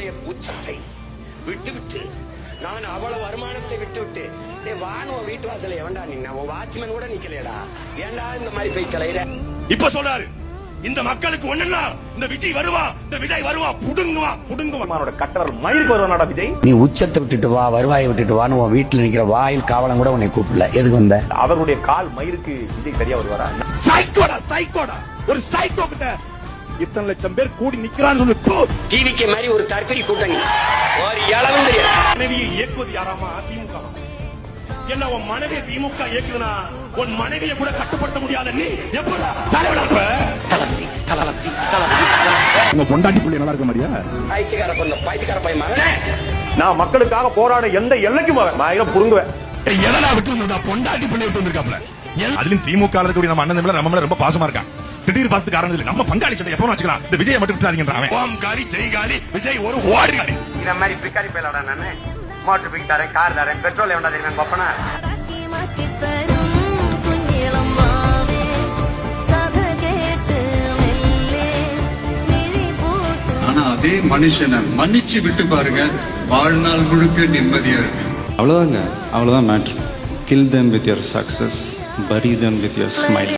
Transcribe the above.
என்னுடைய உச்சத்தை விட்டு நான் அவ்வளவு வருமானத்தை விட்டு நீ வானுவ வீட்டு வாசல எவன்டா நின்ன உன் வாட்ச்மேன் கூட நிக்கலையடா ஏன்டா இந்த மாதிரி போய் கலையிற இப்ப சொல்றாரு இந்த மக்களுக்கு ஒண்ணுன்னா இந்த விஜய் வருவா புடுங்குவான் கட்டவர் மயிருக்கு வருவானடா விஜய். நீ உச்சத்தை விட்டுட்டு வா வருவாயை விட்டுட்டு வான்னு உன் வீட்டுல நிக்கிற வாயில் காவலம் கூட உன்னை கூப்பிடல எதுக்கு வந்த? அவருடைய கால் மயிருக்கு விஜய் சரியா வருவாரா? சைக்கோடா ஒரு சைக்கோ கிட்ட இத்தனை லட்சம் பேர் கூடி நிக்கிறான்னு டிவிக்கு மாதிரி ஒரு தற்கொலை கூட்டணி ஒரு இளவும் தெரியாது. மனைவியை இயக்குவது யாராமா? திமுக. என்ன உன் மனைவியை திமுக இயக்குதுன்னா உன் மனைவியை கூட கட்டுப்படுத்த முடியாத நீ எப்படா தலைவனா? உங்க பொண்டாட்டி புள்ளி நல்லா இருக்க மாதிரியா? பைத்தியக்கார பையன் மகனே, நான் மக்களுக்காக போராட எந்த எல்லைக்கும் நான் புடுங்குவேன். எதனா விட்டு பொண்டாட்டி பிள்ளை விட்டு வந்திருக்காப்ல. அதுலயும் திமுக இருக்கக்கூடிய நம்ம அண்ணன் நம்ம மேல ரொம்ப பாசமா இருக்கான். திடீர் பாசத்துக்கு காரணம் இல்லை. நம்ம பங்காளி சட்டை எப்பவும் வச்சுக்கலாம். இந்த விஜய் மட்டும் விட்டுறாதீங்கன்றான். ஓம் காலி ஜெய் காலி விஜய் ஒரு ஓடு காலி. இந்த மாதிரி பிக்காரி பேலோட நானு மோட்டர் பிக் தரேன், கார் தரேன், பெட்ரோல் எவ்வளவு தெரியுமா பாப்பனா? ஆனா அதே மனுஷனை மன்னிச்சு விட்டு பாருங்க, வாழ்நாள் முழுக்க நிம்மதியா இருக்கு. அவ்வளவுதான் matter. Kill them with your success, bury them with your smile.